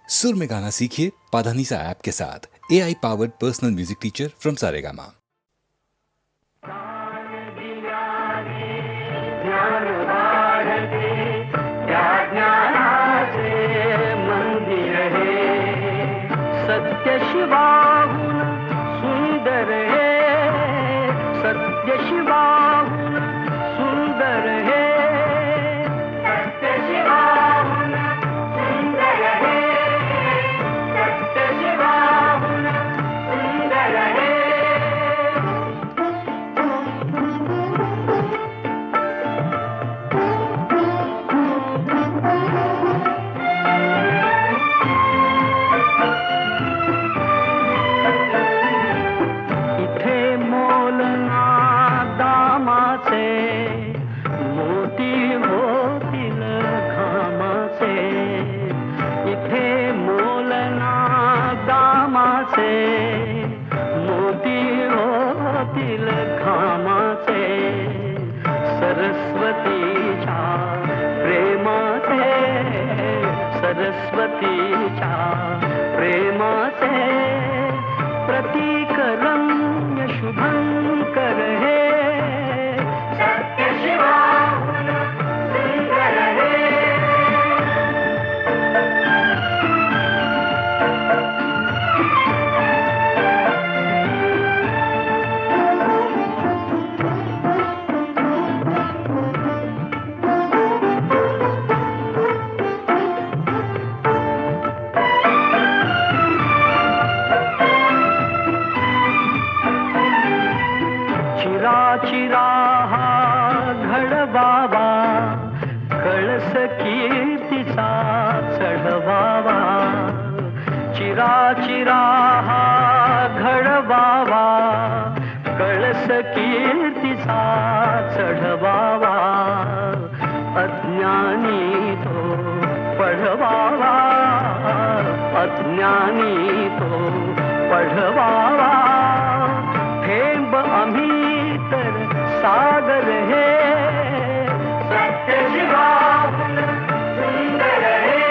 सुर में गाना सीखिए पाधानीसा ऐप के साथ। AI powered personal music teacher from Saregama. सत्य शिवाहुन सुंदर है, सत्य शिवाहुन सुंदर है, सत्य शिवाहुन सुंदर है, सत्य शिवाहुन सुंदर है। सरस्वतीच्या प्रेमाचे, सरस्वतीच्या प्रेमाचे प्रतीक रम्य शुभंकर हे, सत्य शिवाहुन सुंदर हे। चिरा हा घडवावा, कळस कीर्तीचा चढवावा, चिरा चिरा हा घडवावा, कळस कीर्तीचा चढवावा, अज्ञानी तो पढवावा, अज्ञानी तो पढवावा, थेंब आम्ही तर सागर हे, सत्य शिवाहुन सुंदर हे।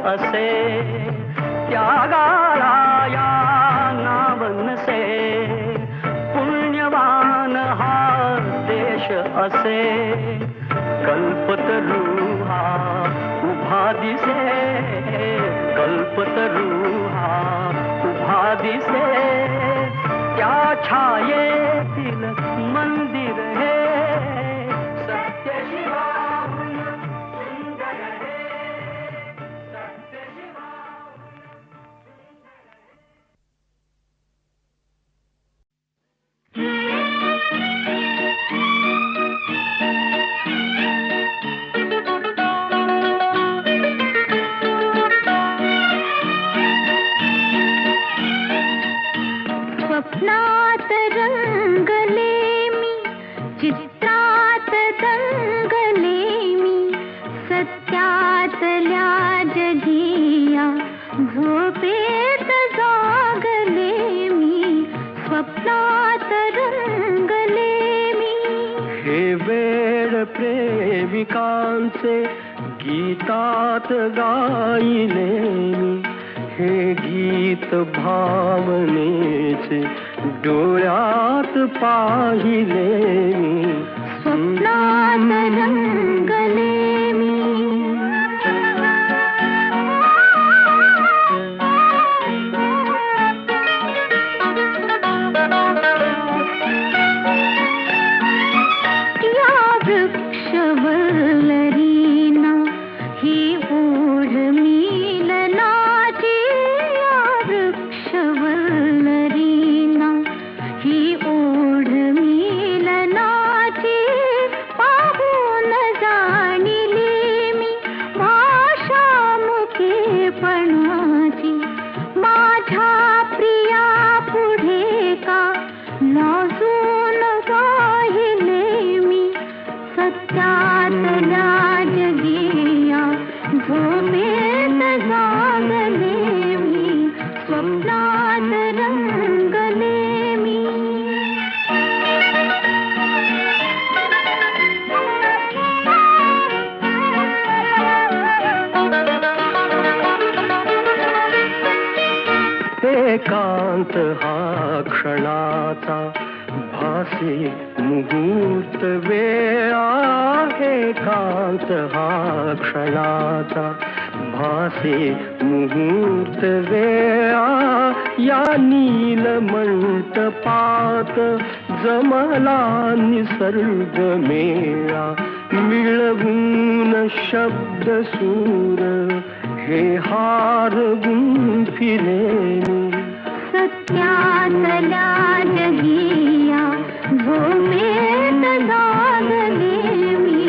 असे त्यागाला या नावनसे, पुण्यवान हा देश असे, कल्पतरू हा उभा दिसे, कल्पतरू हा उभा दिसे, त्या छायेतील मंदिर हे, सत्य शिवाहुन सुंदर हे। स्वप्नात रंगले मी, चित्रात दंगले मी, सत्यातल्या जगिया झोपेत जागले मी, स्वप्नात रंगले मी। हे वेळ प्रेमिकांचे गीतात गायले मी, हे गीत भावनेचे डोळ्यात पाहिले मी, स्वप्नात रंगले मी। या वृक्षवल्लरीना ही ओढ मिलनाची, या वृक्षवल्लरीना ही ओढ मिलनाची, पाहून जा स्वप्नातल्या जगिया झोपेत जागले मी, स्वप्नात रंगले मी. एकांत हा क्षणाचा भासे मुहूर्त वेळा, एकांत हा क्षणाचा भासे मुहूर्त वेळा. या नील मंटपात जमला निसर्ग मेळा, मिळवून शब्द सूर हे हार गुंफिले मी. सत्यातल्या जगिया झोपेत जागले मी,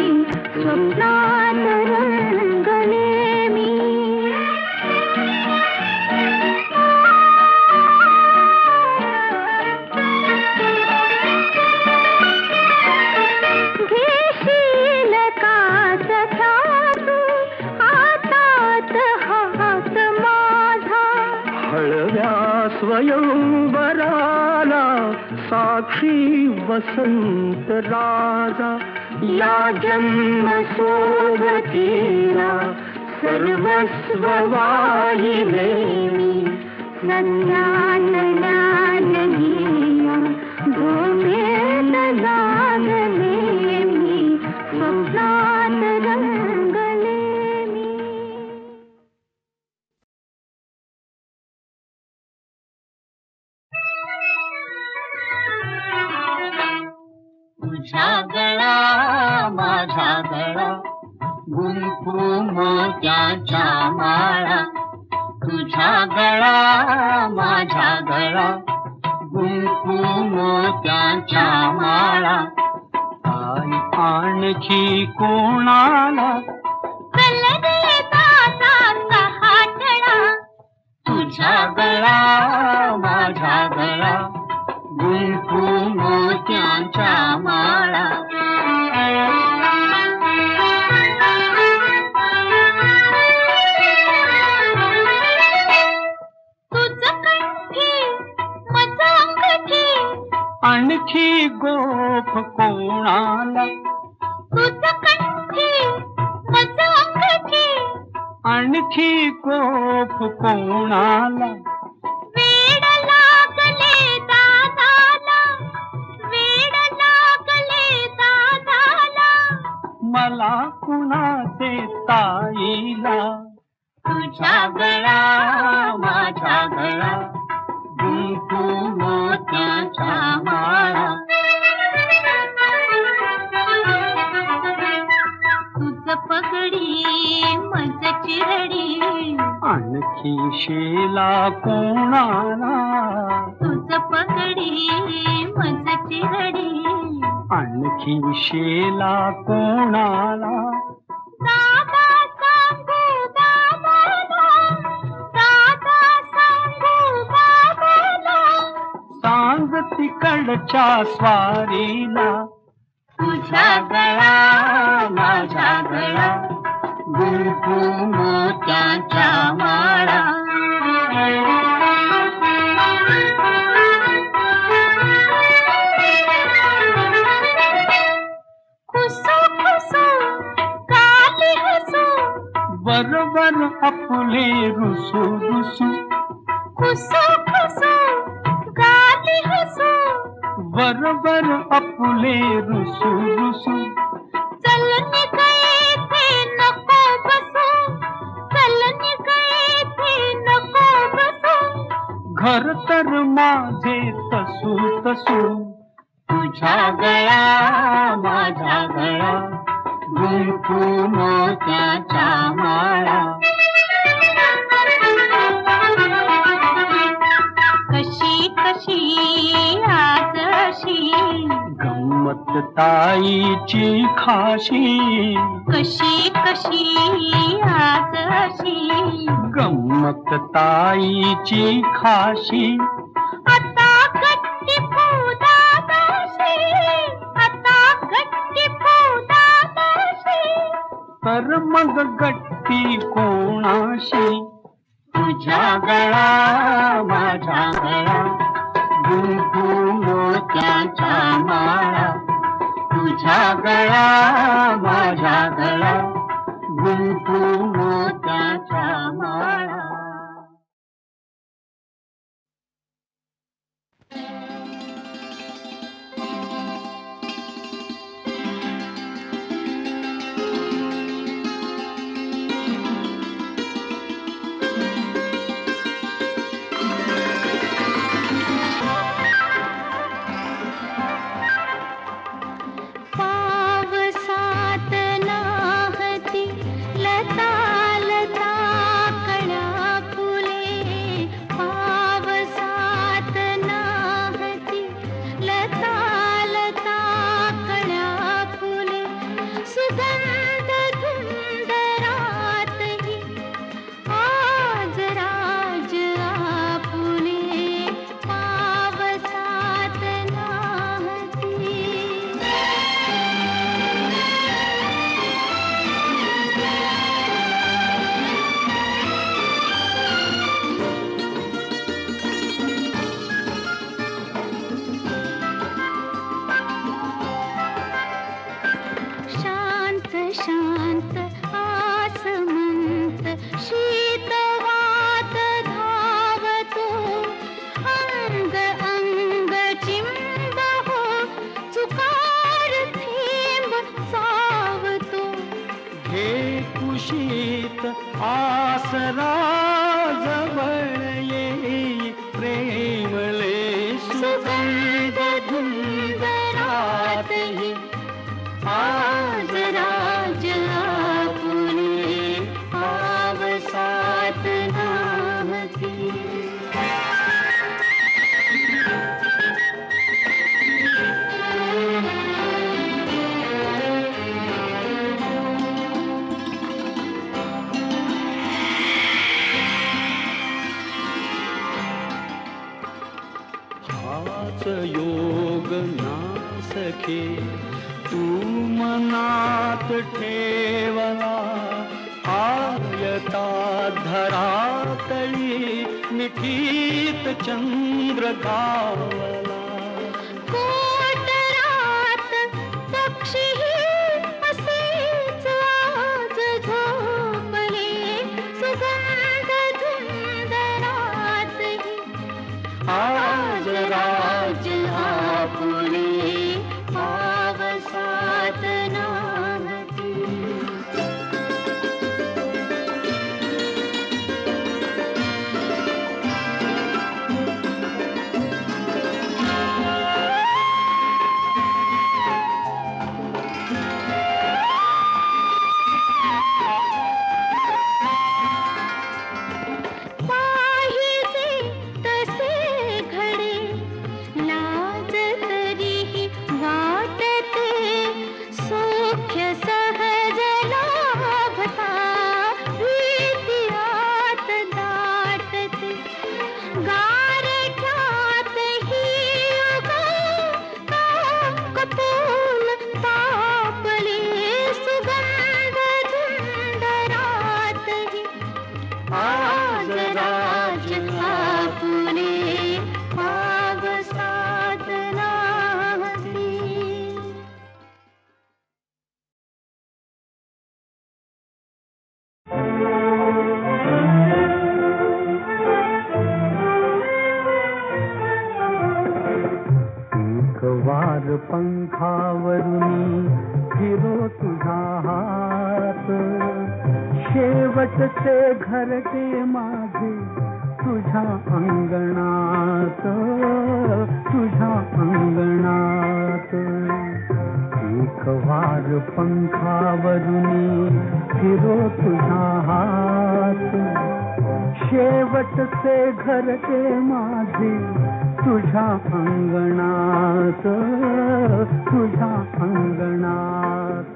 स्वप्नात रंगले मी. घेशील का सखा तू हातात हात माझा, हळव्या स्वयंवराला साक्षी वसंत राजा. या जन्म सोबतीला सर्वस्व वाहिले मी. सत्यातल्या जगिया झोपेत जागले मी, स्वप्नात रंगले मी. तुझ्या गळा माझा गळा गुंफू मोत्याच्या माळा, तुझ्या गळा माझा गळा गुंफू मोत्याच्या माळा. आई आणखी कोणाला तुझ्या गळा माझा गळा गुंफू मोत्यांच्या माळा. तुझं कंठी मज अंगठी, आणखी गोफ कोणाला तुझं कंठी मज अंगठी, आणखी गोफ कोणाला. वेड लागले दादाला, वेड लागले दादाला. मला कुणाचे ताईला. तुझ्या गळा माझा गळा गुंफू मोत्याच्या माळा. तुझ पगडी मज चिरडी, आणखी शेला कोणाला. तुझ पगडी मज चिरडी, आणखी शेला कोणाला. दादा सांगू बाबाला, दादा सांगू बाबाला. सांग तिकडच्या स्वारीला. तुझ्या गळा माझा गळा गुंफू मोत्याच्या माळा. खुसू खुसू काली हसू, बरोबर आपले रुसू रुसू. खुसू खुसू काली हसू. बरोबर आपले रुसू रुसू. चल निघे थे नको बसू, चल निघे थे नको बसू. घर तर माझे तसू तसू. तुझ्या गळा माझा गळा गुंफू मोत्याच्या माळा. कशी कशी आज अशी, गंमत ताईची खाशी. कशी कशी आज अशी, गंमत ताईची खाशी. आता गट्टी फुदादाशी, आता गट्टी फुदादाशी. तर मग गट्टी कोणाशी? तुझ्या गळा माझ्या गळा गुंफू मोत्याच्या माळा. तुझ्या गळा माझ्या गळा गुंफू मोत्याच्या माळा. पावसात नाहती लता लता कळ्या फुले. पावसात नाहती लता लता कळ्या फुले. सुगंध धुंद रातही आज राज आपुले. पावसात नाहती. शांत शांत आसमंत शीतवात धावतो. अंग अंग चिंब हो चुकार थेंब सावतो. घे कुशीत आसरा जवळ येई प्रेमले. सुगंध धुंद रातही आज राज आपुले. पावसात नाहती. हाच योग ना सखे तू मनात ठेवला. आयता धरातळी मिठीत चंद्र गावला. कोटरात पक्षीही असेच आज झोपले. सुगंध धुंद रातही आज राज आपुले. पावसात नाहती. पाहिजे तसे घडे लाज तरीही वाटते. सौख्य सहज लाभता भीतीत दाटते. गारठ्यात ही कपोल तापले. सुगंध धुंद रातही आज राज आपुले. पावसात नाहती. एक वार पंखावरुनी फिरो तुझा हात. शेवटचे घरटे माझे तुझ्या अंगणात. तुझ्या अंगणात एक वार पंखावरुनी फिरो तुझा हात. शेवटचे घरटे माझे तुझ्या अंगणात. तुझ्या अंगणात.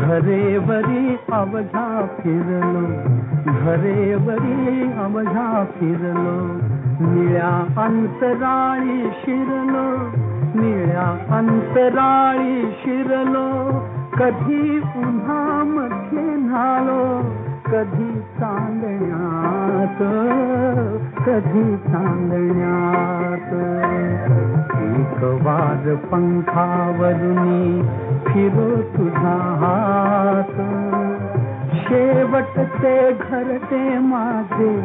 घरेवरी अवघा फिरलो. घरेवरी अवघा फिरलो. निळ्या अंतराळी शिरलो, निळ्या अंतराळी शिरलो, कधी उन्हामध्ये न्हालो, कधी चांदण्यात, कधी चांदण्यात. एक वार पंखावरुनी फिरो तुझा हात, शेवटचे घरटे माझे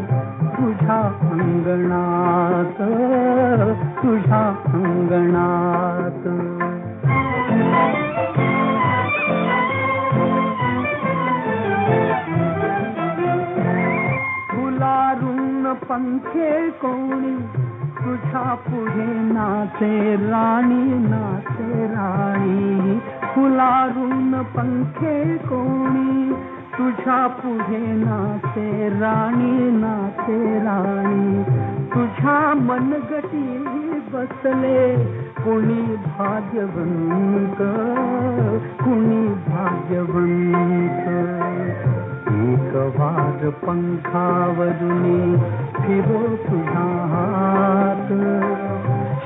तुझ्या अंगणात, तुझ्या अंगणात. फुलारून पंखे कोणी तुझ्या पुढे नाचे राणी, नाचे राणी. फुलारून पंखे कोणी तुझ्या पुढे नाचे राणी, नाचे राणी. तुझ्या मनगटी बसले कोणी भाग्यवंत, कोणी भाग्यवंत. एक वार पंखावरुनी फिरो तुझा हात,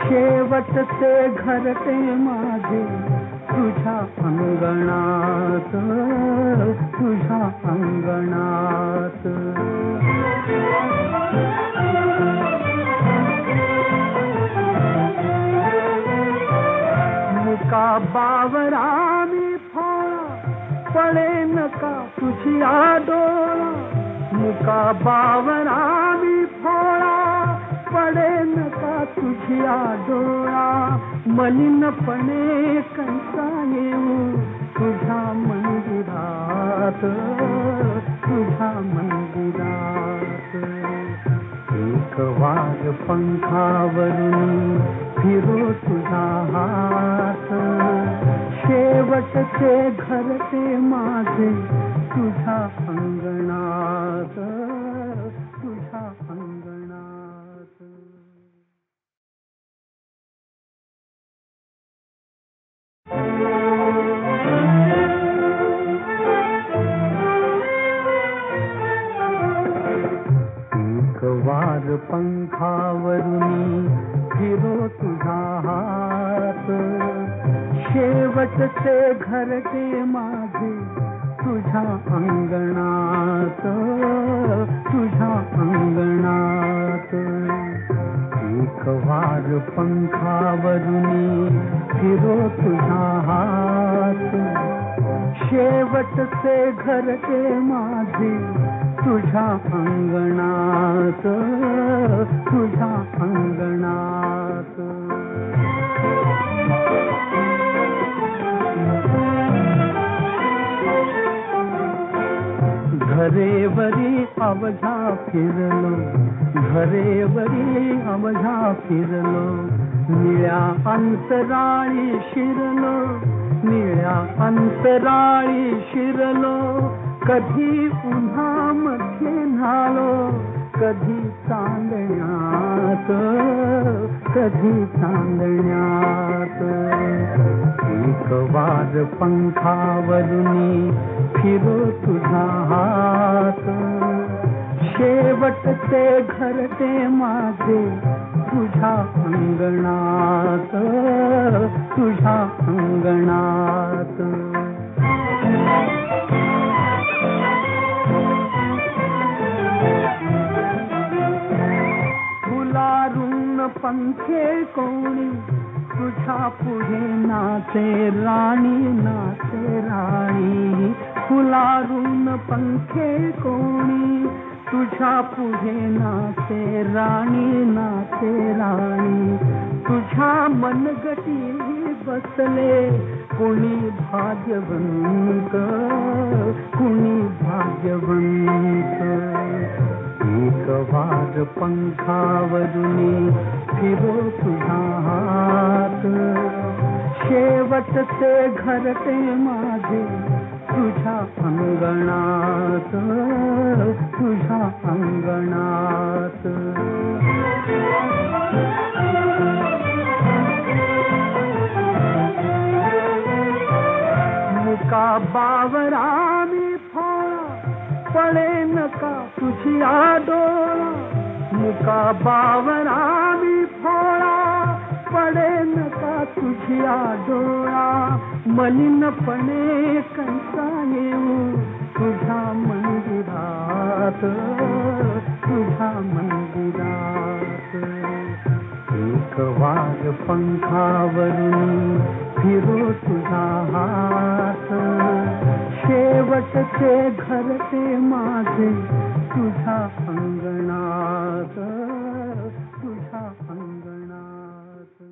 शेवटचे घरटे माझे तुझ्या अंगणात, तुझ्या अंगणात. मुका बावरा मी फोळा, पडे नका तुझी आडोळा. मुका बावरा मी फोळा, पडे नका तुझी आडोळा. मलिनपणे कैसा येऊ तुझ्या मंदिरात, तुझ्या मंदिरात. एक वार पंखावरुनी फिरो तुझा हात, शेवटचे घरटे माझे तुझ्या अंगणात, तुझ्या अंगणात. एक वार पंखावरुनी फिरो तुझा हात, शेवटचे घरटे माझे तुझ्या अंगणात, तुझ्या अंगणात. एक वार पंखावरुनी फिरो तुझा हात, शेवटचे घरटे माझे तुझ्या अंगणात, तुझ्या अंगणात. घरेवरी अवघा फिरलो, घरेवरी अवघा फिरलो, निळ्या अंतराळी शिरलो, निळ्या अंतराळी शिरलो. कधी उन्हामध्ये न्हालो, कधी चांदण्यात, कधी चांदण्यात. एक वार पंखावरुनी फिरो तुझा हात, शेवटचे घरटे माझे तुझ्या अंगणात, तुझ्या अंगणात. फुलारून पंखे कोणी तुझ्या पुढे नाचे राणी, नाचे राणी. फुलारून पंखे कोणी तुझ्या पुढे नाचे राणी, नाचे राणी. तुझ्या मनगटी बसले कोणी भाग्यवंत, कोणी भाग्यवंत. एक वार पंखावरुनी फिरो तुझा हात, शेवटचे घरटे माझे तुझ्या अंगणात, तुझ्या अंगणात. मुका बावरा मी फोळा, पडे नका तुझी आडोळा. मुका बावरा या डोळा मलिनपणे कसा येऊ तुझ्या मंदिरात, तुझ्या मंदिरात. एक वार पंखावरून फिरो तुझा हात, शेवटचे घर ते माझे तुझ्या अंगणात, तुझ्या अंगणात.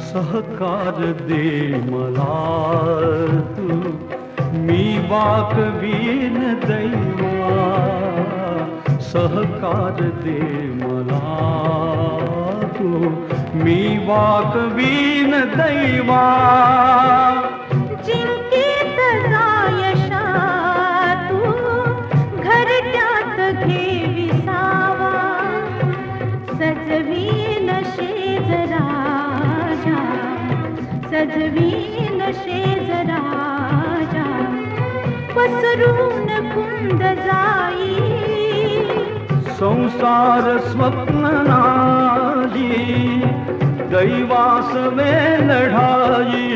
सहकार दे मला तू, मी वाकवीन दैवा. सहकार दे मला तू, मी वाकवीन दैवा. जिंकीत जायशा तू, घरट्यात घे विसावा. सजवीन शेज राजा, सजवीन शेज राजा. पसरून कुंद जाई, संसार स्वप्न नाही, दैवास वे लढाई.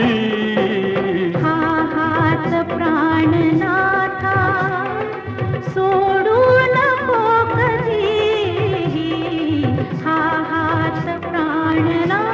हा हात प्राणनाथा, सोडू नको कधी. हा हात प्राणनाथा.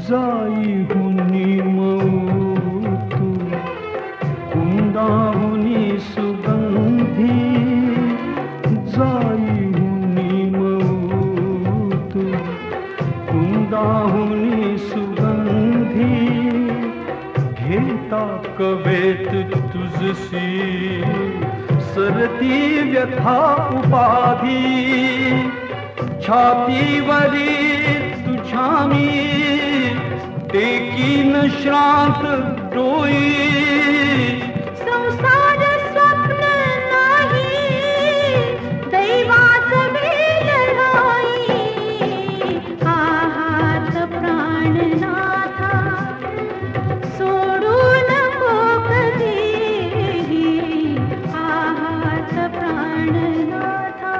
जाई हुनी मऊ तू, कुंदाहुनी सुगंधी. जाई हुनी मऊ तू, कुंदाहुनी सुगंधी. घेता कवेत तुझसी सरती व्यथा उपाधी. छातीवरी तुझ्या मी टेकीन श्रांत डोई. संसार स्वप्न नाही, दैवाच वेल राई. हा हात प्राणनाथा, सोडू नको कधी. हा हात प्राणनाथा.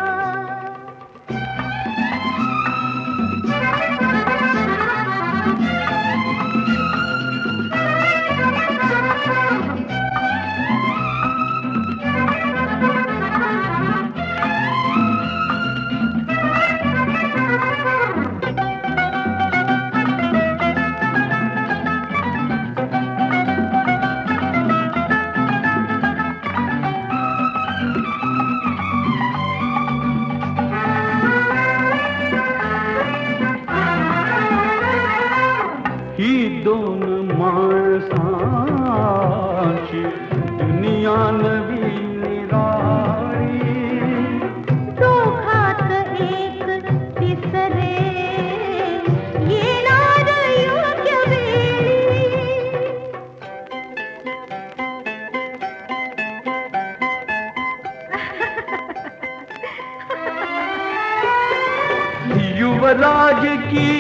देवराज की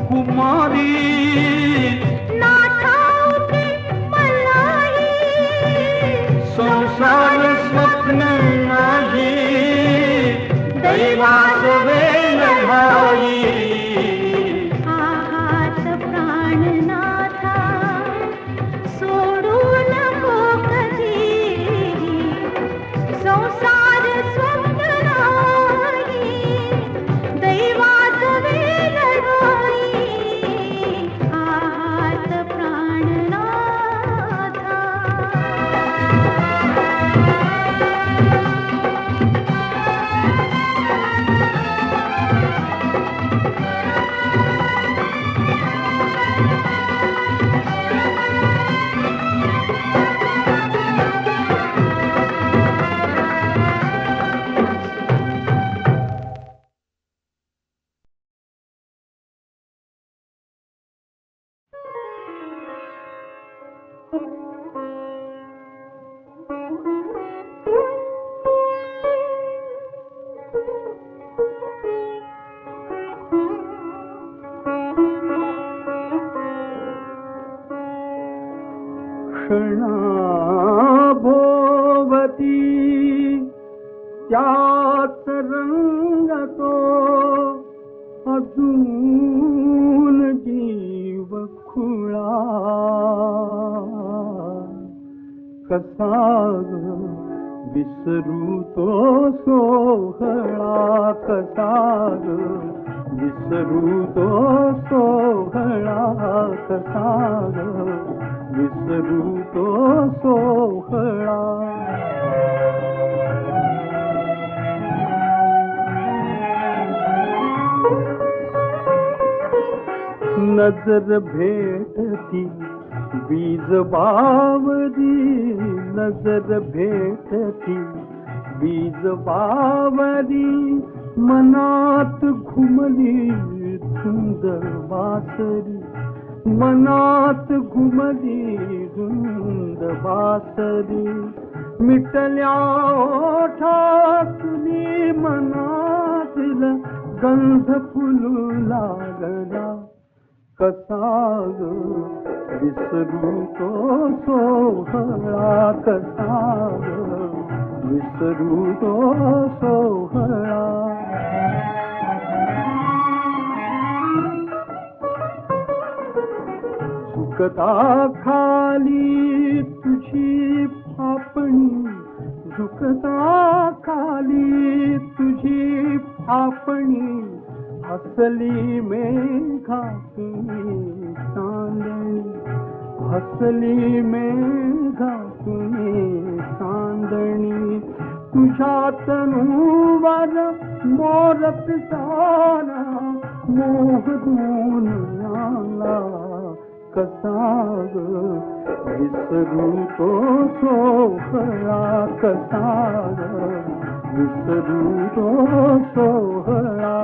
कुमारी नाठाऊके मलाही संसार स्वप्न नाही दैवास वेल भाई आहात प्राणनाथा सोडू नको कधी संसार स्वप्न नाही दैवात वेल ढाई आहात प्राणनाथा क्षणाभोवती त्याच रंगतो अजून जीव खुळा कसा ग विसरू तो सोहळा कसा ग विसरू तो सोहळा कसा ग विसरू तो सोहळा नजर भेटती बीज बावरी नजर भेटती बीज बावरी मनात घुमली धुंद बासरी मनात घुमली धुंद बासरी मिटल्या ओठातली मनातील गंध फुलू लागला कसा ग विसरू तो सोहळा कसा ग विसरू तो सोहळा झुकता खाली तुझी फापणी झुकता खाली तुझी फापणी हसली मेघातून चांदणी हसली मेघातून चांदणी तुझ्या तनूवर मोर पिसारा मोह दून आला कसा ग विसरू तो सोहळा कसा ग विसरू तो सोहळा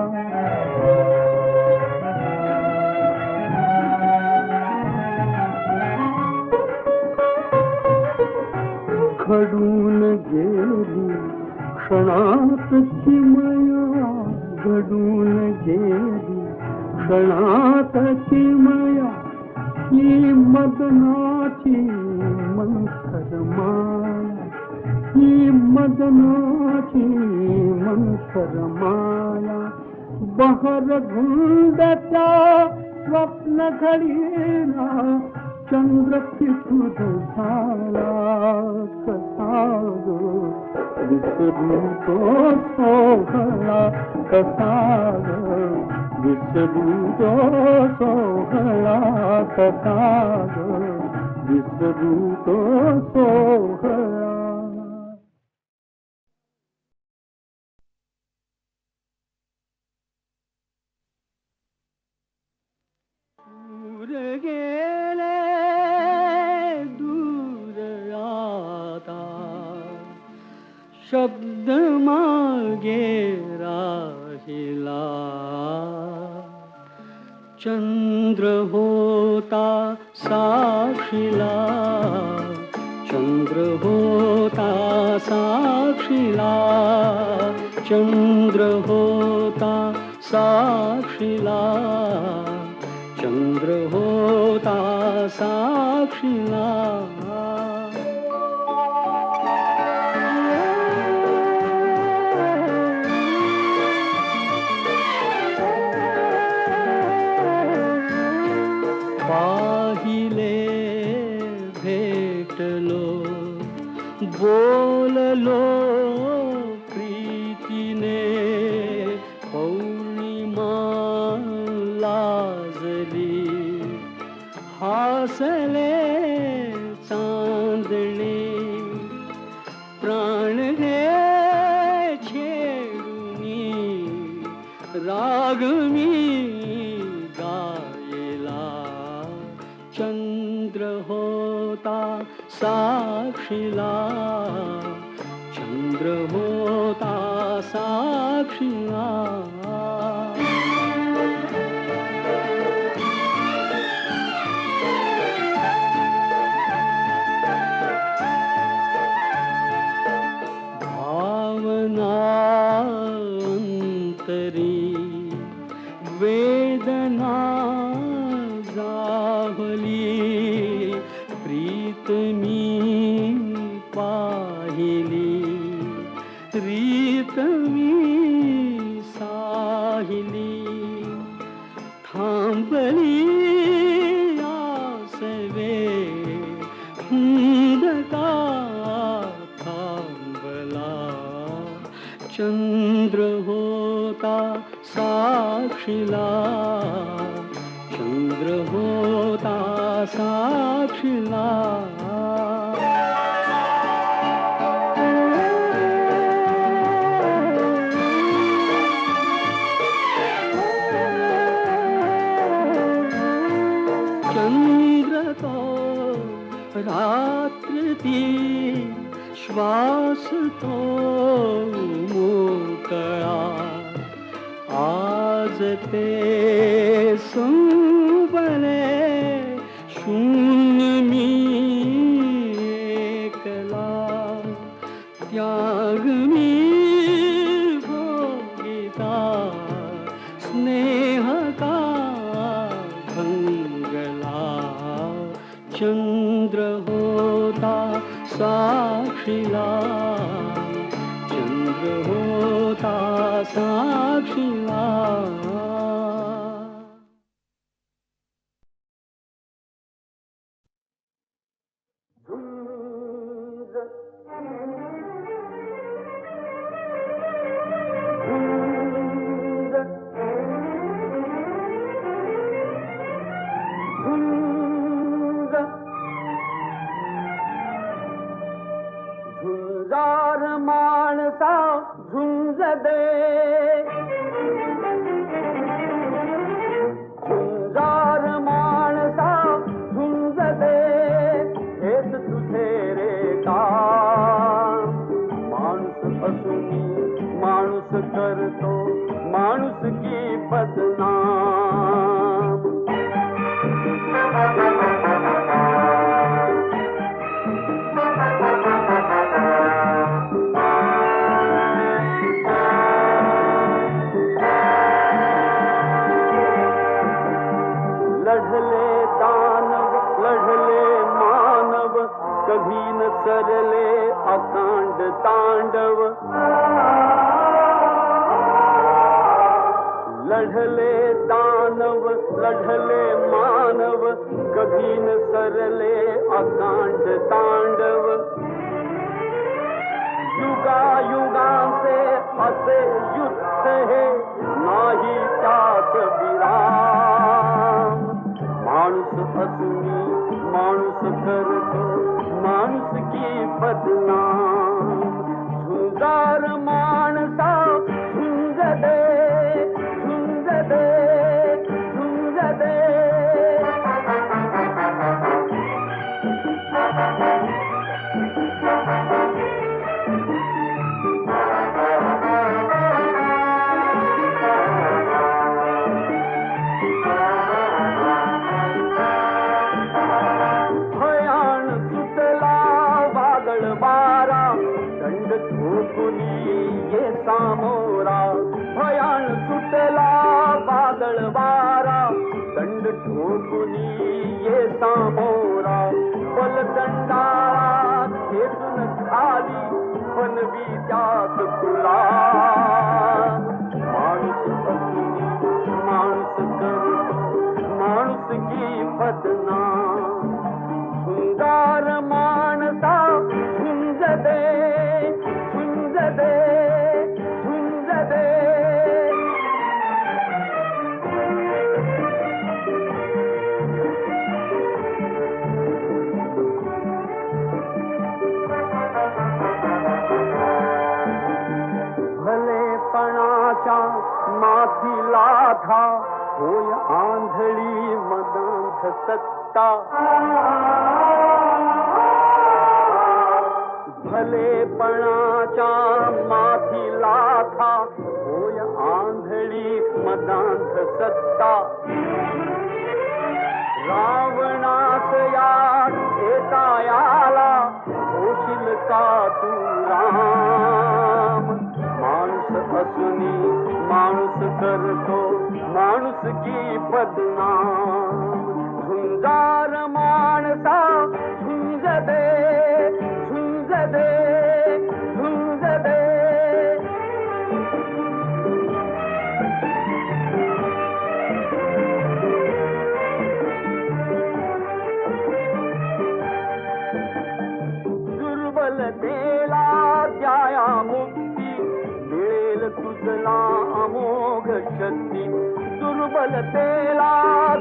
घडून गेली क्षणात किमया घडून गेली क्षणात किमया ही मदनाची मंथर माया ही मदनाची मंथर माया बहर धुंदच्या स्वप्न घडीला चंद्र पिठूत झाला कसा ग विसरू तो सोहळा कसा ग विसरू तो सोहळा कसा ग विसरू तो सोहळा दूर गेले दूर आता शब्द मागे राहिला चंद्र होता साक्षीला चंद्र होता साक्षीला चंद्र होता साक्षीला, चंद्र होता साक्षीला. पाहिले, भेटलो, बोललो प्रीतीने, पौर्णिमा लाजली, हासले चांदणे, प्राण हे छेडुनी, राग मी गायला. चंद्र होता साक्षीला, चंद्र होता साक्षीला. भावना अंतरी, वेदना जाहली, प्रीत मी पाहिली, रीत मी साहिली. थांबली आसवे, हुंदका थांबला. चंद्र होता साक्षीला, चंद्र होता साक्षीला. चंद्र तो रात्र ती, श्वास तो मोकळा. आज ते संपले, शून्य मी एकला. त्याग मी भोगिता, स्नेह का भंगला. चंद्र होता साक्षीला, चंद्र होता साक्षीला. झुंजार माणसा झुंज दे, झुंजार माणसा झुंज दे, हेच तुझे रे काम. माणूस असूनी माणूस करतो माणूस की बदनाम. लढले दानव, लढले मानव, कधी न सरले अकांड तांडव. लढले दानव, लढले मानव, कधी न सरले अकांड तांडव. युगायुगांचे असे युद्ध हे, नाही त्यास विराम. माणूस असूनी माणूस करतो माणूस की बदनाम. झुंजार माणसा झुंज दे, झुंज दे, झुंज दे. सामोरा, भयान सुटला मोरा बलदंडाळा खेचून खाली बनवी त्यास गुलाम माणूस असून माणूस करतो माणूस की बदनाम झुंजार माणसा झुंज दे झुंज दे झुंज दे भलेपणाच्या माथीला था होय आंधळी मदांध सत्ता भलेपणाच्या माथीला था होय आंधळी मदांध सत्ता रावणास या येतायाला होशील का तू राम माणूस असूनी माणूस करतो माणूस की बदनाम झुंजार माणसा झुंज दे झुंज दे झुंज दे दुर्बलतेला द्याया मुक्ती मिळेल तुझला अमोघ शक्ती दुर्बलतेला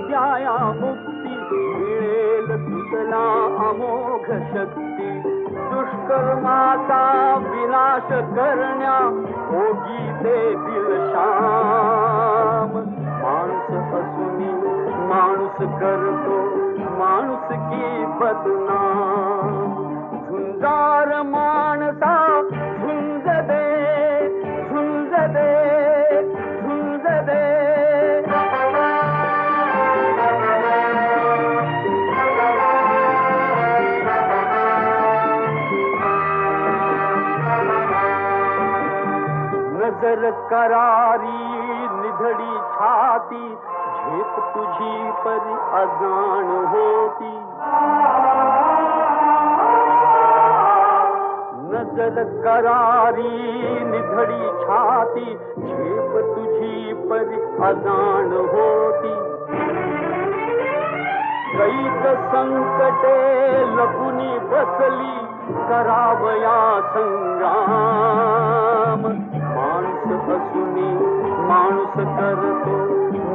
द्याया मुक्ती मिळेल तुझला अमोघ शक्ती दुष्कर्माचा विनाश करण्या होगी देतील शाम माणूस असूनी माणूस करतो माणूस की बदनाम झुंजार माणसा झुंज दे झुंज दे झुंज दे नजर करारी निधडी छाती झेप तुझी परी अजाण होती नजर करारी निधडी छाती झेप तुझी परी अजाण होती कैक संकटे लपुनी बसली करावया संग्राम माणूस असूनी माणूस करतो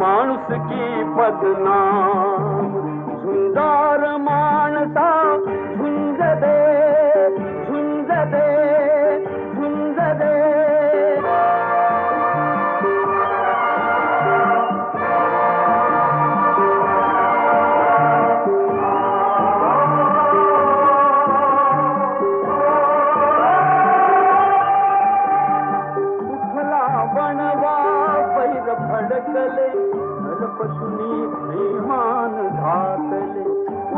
माणूस की बदनाम झुंजार माणसा झुंज दे झुंज दे झुंज दे भडकले नरपशुनी प्रेमान घातले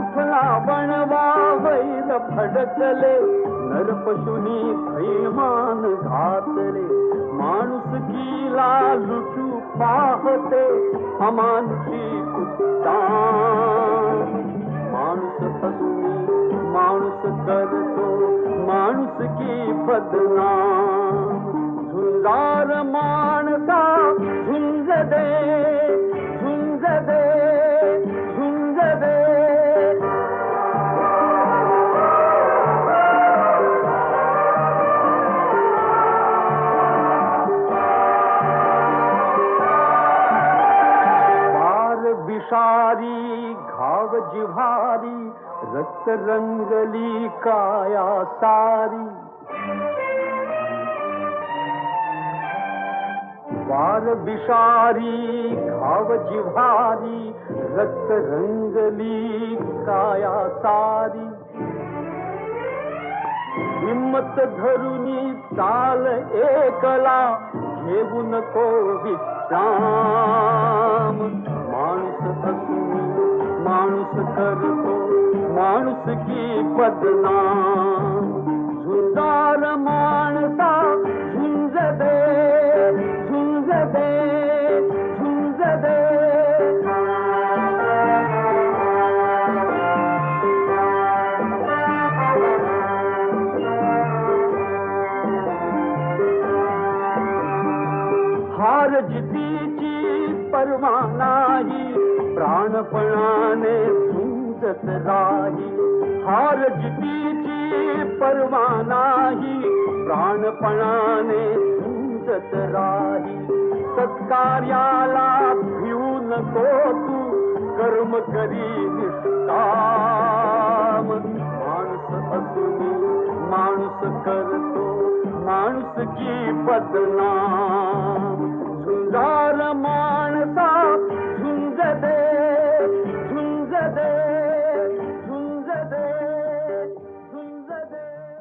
उठला बनवा वैर भडकले नरपशुनी प्रेमान घातले माणूस कीला लुटू पाहते अमानुषी कुत्ता माणूस असूनी माणूस करतो माणूस की बदनाम झुंजार माणसा झुंज दे झुंज दे झुंज दे वार विषारी घाव जिव्हारी रक्त रंगली काया सारी वार विषारी घाव जिव्हारी रक्त रंगली काया सारी हिम्मत धरुनी चाल एकला घेऊ नको विश्राम माणूस असूनी माणूस करतो माणूस की बदनाम झुंजार माणसा झुंज दे झुंज दे झुंज दे हार जितीची पर्वा नाही, प्राणपणाने झुंजत राही. हार जितीची पर्वा नाही, प्राणपणाने झुंजत राही. सत्कार्याला भिवू नको तू, कर्म करी निष्काम. माणूस असून माणूस करतो माणुसकी बदनाम. झुंजार माणसा झुंज दे, झुंज दे, झुंज दे, झुंज दे.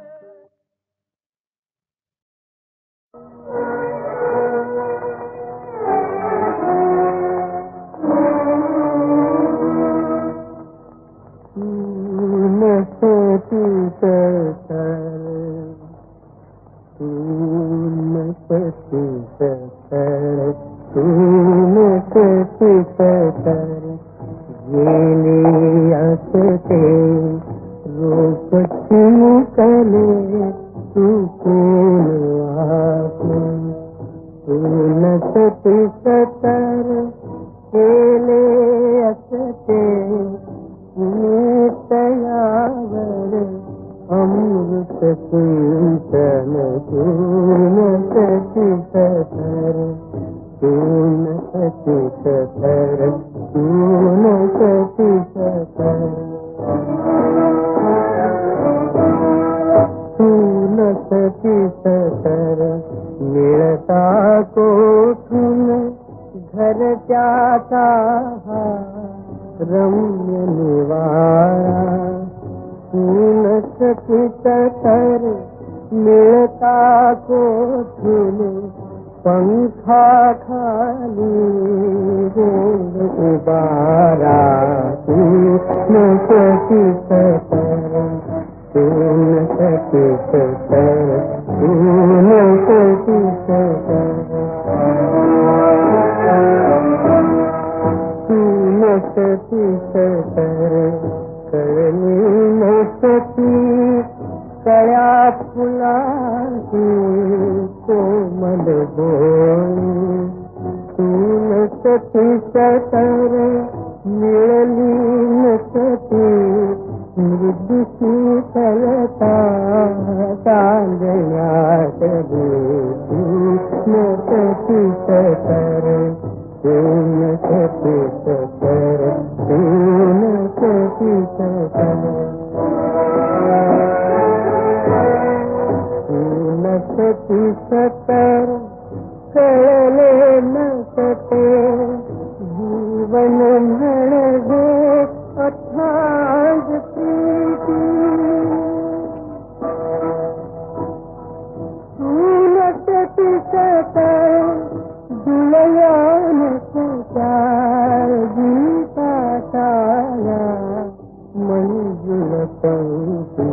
मंजुल पंक्ति